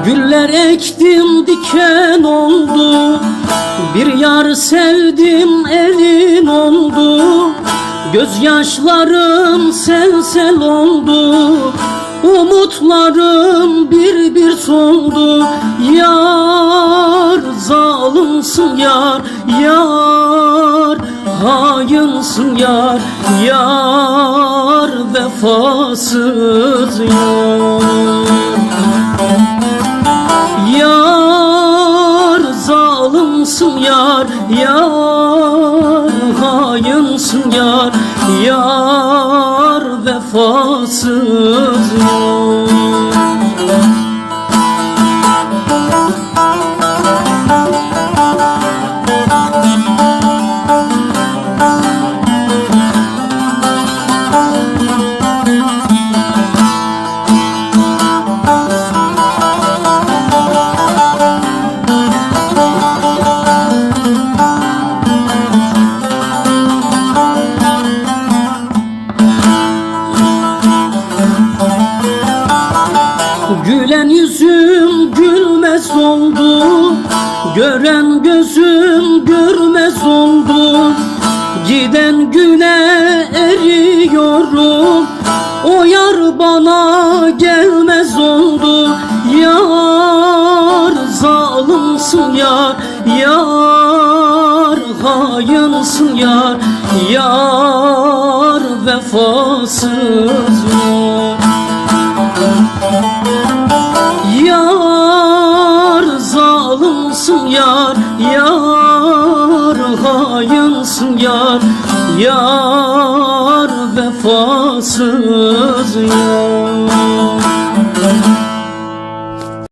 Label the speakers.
Speaker 1: Güller ektim diken oldu, bir yar sevdim elin oldu. Gözyaşlarım sel sel oldu, umutlarım bir bir soldu. Yar zalimsin yar, yar hainsin yar, yar vefasız yar. Yar zalimsin yar, yar hainsin yar, yar vefasız yar. Gülen yüzüm gülmez oldu, gören gözüm görmez oldu. Giden güne eriyorum, o yar bana gelmez oldu. Yar zalimsin yar, yar hainsin yar, yar vefasız yar. Yar zalimsin yar, yar hainsin yar, yar vefasız yar.